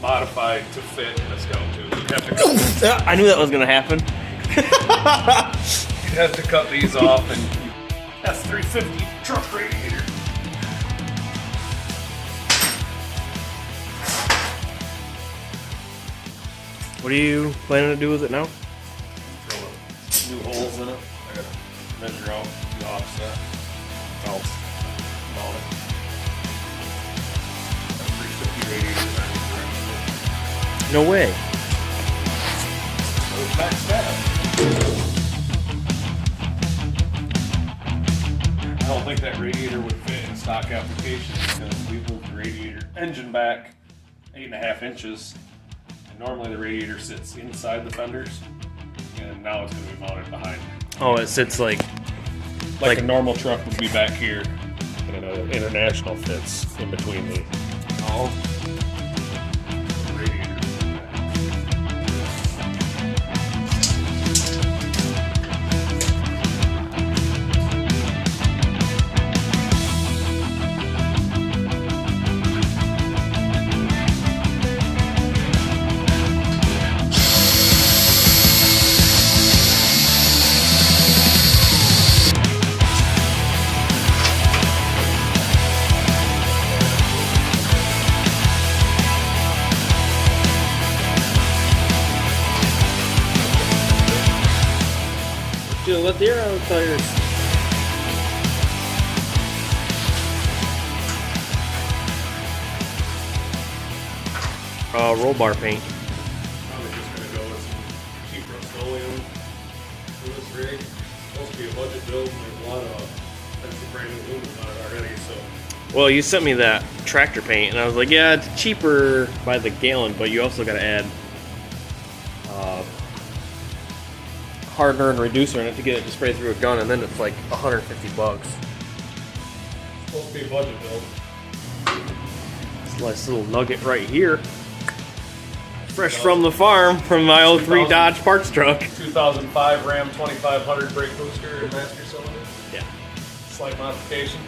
modified to fit in a Scout tube. You'd have to I knew that was gonna happen. you'd have to cut these off and F.350 truck radiator. What are you planning to do with it now? Drill new holes in it. I gotta measure out the offset. Oh, mount it. F.350 radiator. No way. So it's maxed out. I don't think that radiator would fit in stock applications because we moved the radiator engine back 8.5 inches. And normally the radiator sits inside the fenders, and now it's going to be mounted behind. Oh, it sits like Like a normal truck would be back here, and an international fits in between the radiator. Dude, let the air out of the tires. Roll bar paint. Probably just going to go with some cheap Rust-Oleum for this rig. It's supposed to be a budget build, and there's a lot of expensive brand new aluminum on it already, so. Well, you sent me that tractor paint, and I was like, yeah, it's cheaper by the gallon, but you also got to add hardener and reducer in it to get it to spray through a gun, and then it's like $150. It's supposed to be a budget build. This nice little nugget right here. Fresh from the farm, from my '03 Dodge parts truck. 2005 Ram 2500 brake booster and master cylinder. Yeah. Slight modifications.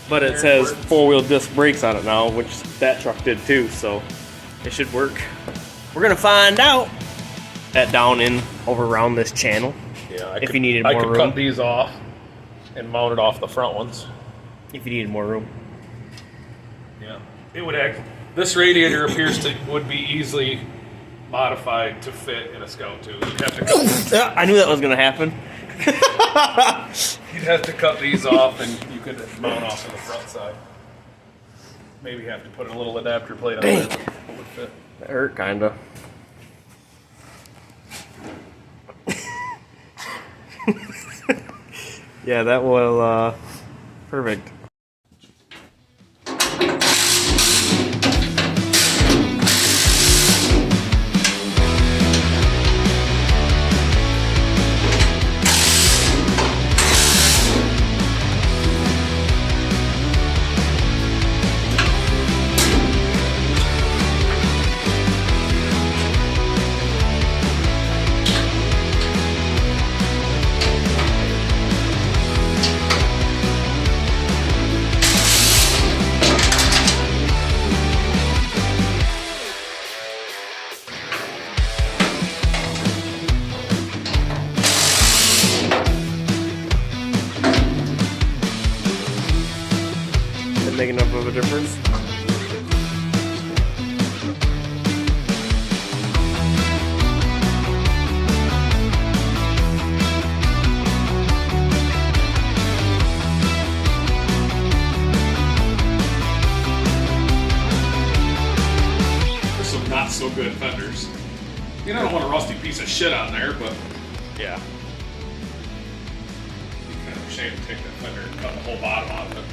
But it says 4-wheel disc brakes on it now, which that truck did too, so it should work. We're gonna find out. That down in over around this channel. Yeah, if you needed more I could room. cut these off and mount it off the front ones. If you needed more room. Yeah, it would act. This radiator appears to would be easily modified to fit in a Scout tube. You'd have to I knew that was gonna happen. you'd have to cut these off, and you could mount off on the front side. Maybe have to put a little adapter plate on Dang. there. It would fit. That hurt kinda. Yeah, that will perfect. Make enough of a difference. There's some not so good fenders. You don't want a rusty piece of shit on there, but Yeah. it'd be kind of a shame to take that fender and cut the whole bottom out of it.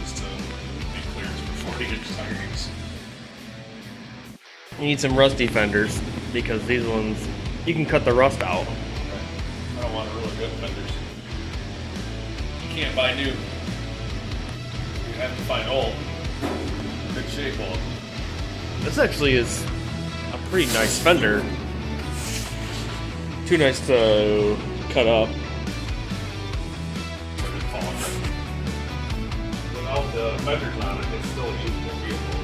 Just to be clear, it's for 40-inch tires. You need some rusty fenders because these ones you can cut the rust out. I don't want really good fenders. You can't buy new. You have to find old. Good shape old. This actually is a pretty nice fender. Too nice to cut up. But it falls. Without the fenders on it, it's still a usable vehicle.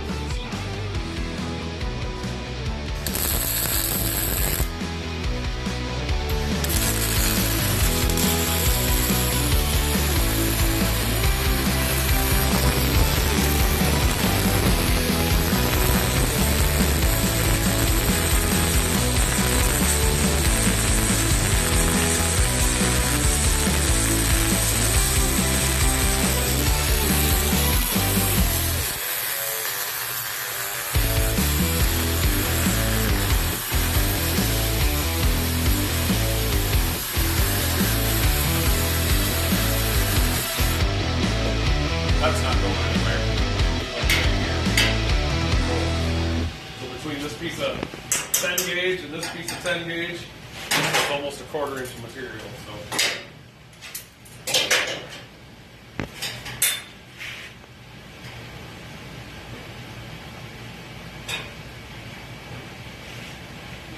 this piece of 10 gauge and this piece of 10 gauge, it's almost a 1/4 inch of material. So.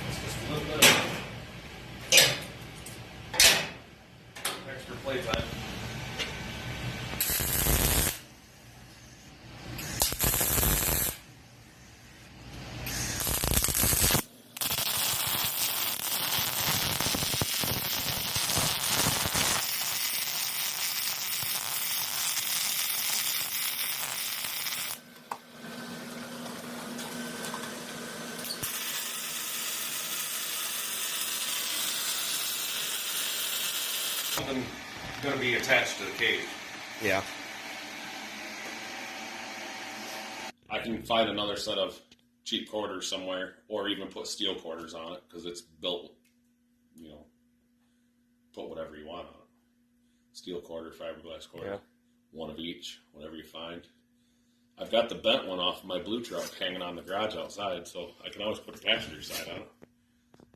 It's just a little bit of extra playtime. Something going to be attached to the cage. Yeah. I can find another set of cheap quarters somewhere, or even put steel quarters on it because it's built. You know, put whatever you want on it. Steel quarter, fiberglass quarter, Yeah. one of each, whatever you find. I've got the bent one off my blue truck hanging on the garage outside, so I can always put a passenger side on it.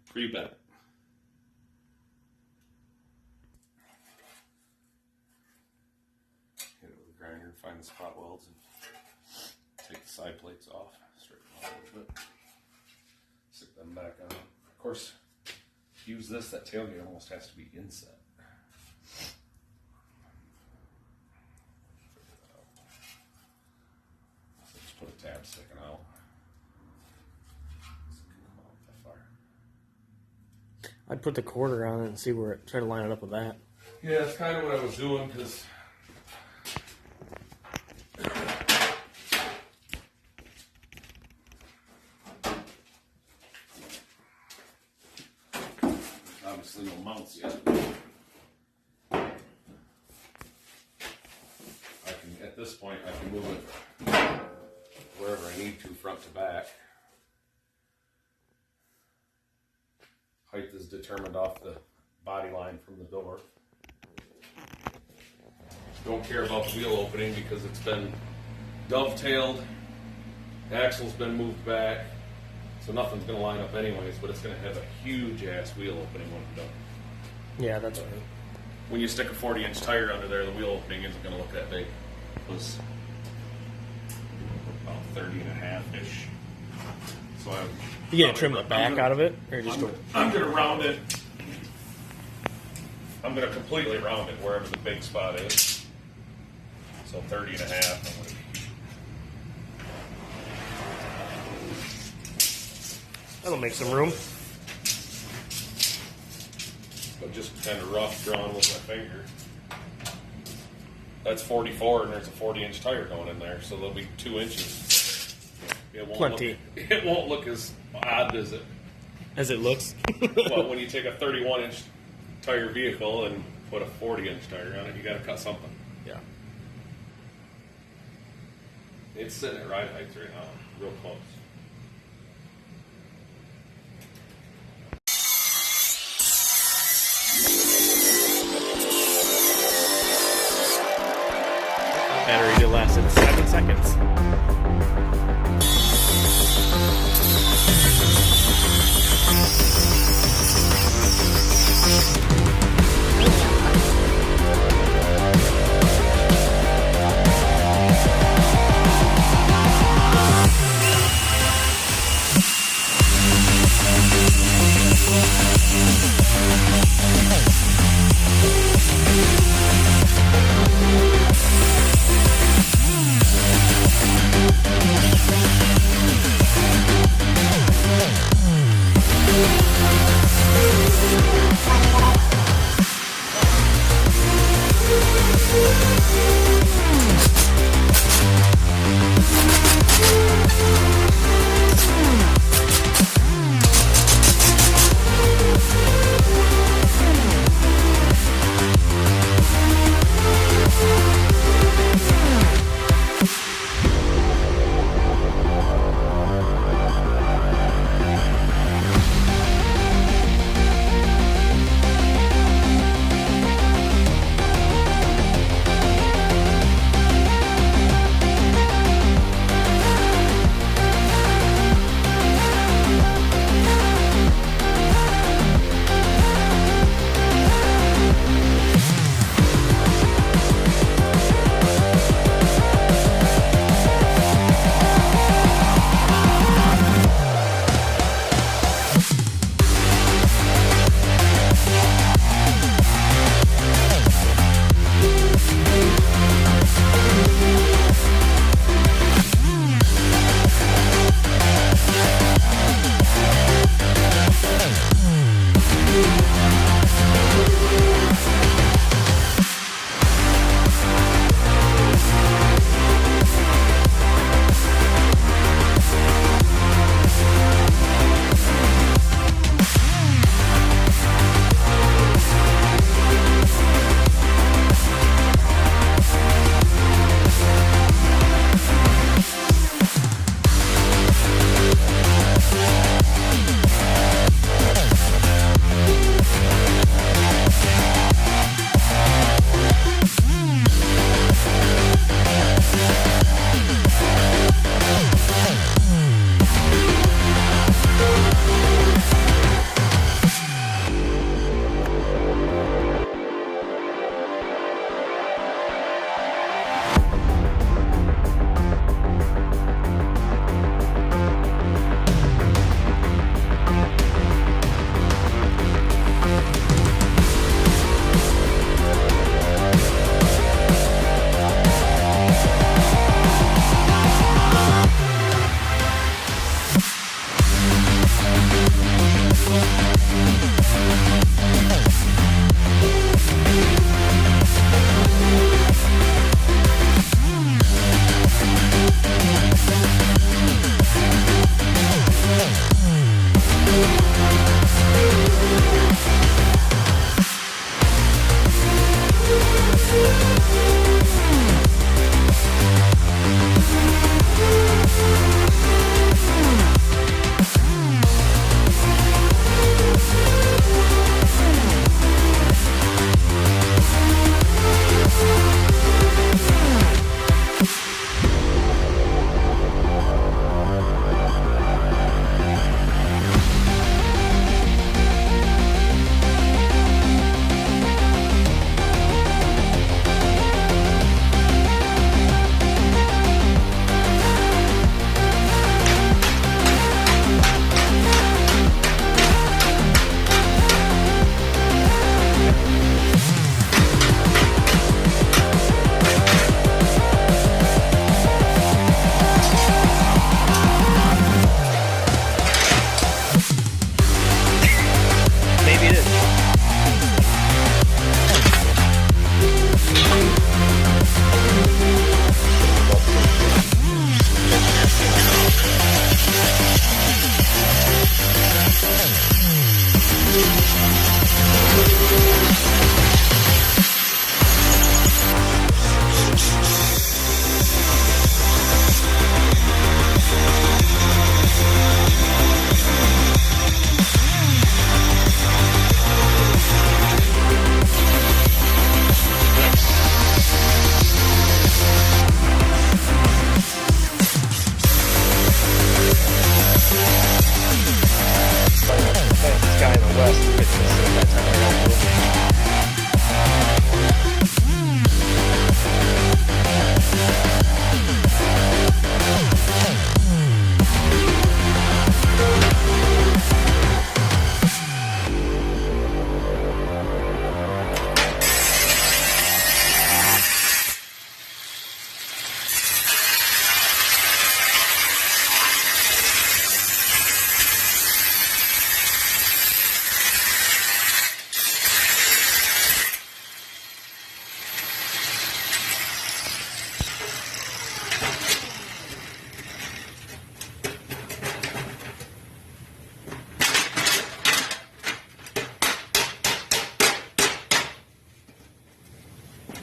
Pre-bent. Hit it with a grinder and find the spot welds and take the side plates off, straighten them out a little bit, stick them back on. Of course, use this, that tailgate almost has to be inset. So just put a tab sticking out. That far. I'd put the 1/4 on it and see where it, try to line it up with that. Yeah, that's kind of what I was doing because obviously no mounts yet. At this point, I can move it wherever I need to, front to back. Height is determined off the body line from the door. Don't care about the wheel opening because it's been dovetailed. The axle's been moved back. So nothing's going to line up anyways, but it's going to have a huge ass wheel opening when I'm done. Yeah, that's right. When you stick a 40-inch tire under there, the wheel opening isn't going to look that big. It was about 30.5-ish. So You gonna trim the back out of it, or just I'm going to round it. I'm going to completely round it wherever the big spot is. So 30.5. that'll make some room. But just kind of rough drawn with my finger. That's 44, and there's a 40-inch tire going in there, so there'll be 2 inches. It won't Plenty. It won't look as odd as it. As it looks. Well, when you take a 31-inch tire vehicle and put a 40-inch tire on it, you got to cut something. Yeah. It's sitting at ride height right now, real close. Battery to last in 7 seconds.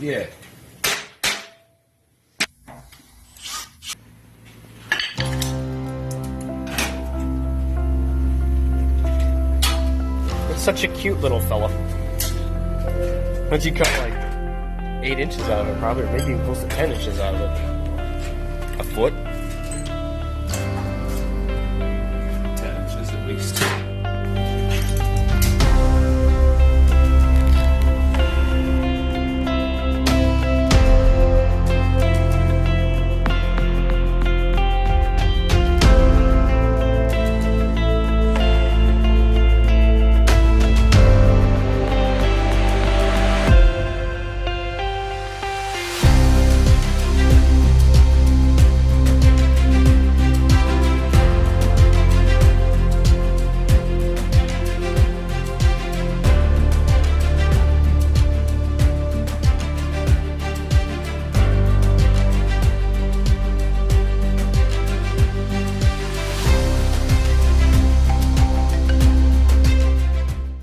Yeah. It's such a cute little fella. Once you cut like 8 inches out of it, probably, or maybe even close to 10 inches out of it. A foot?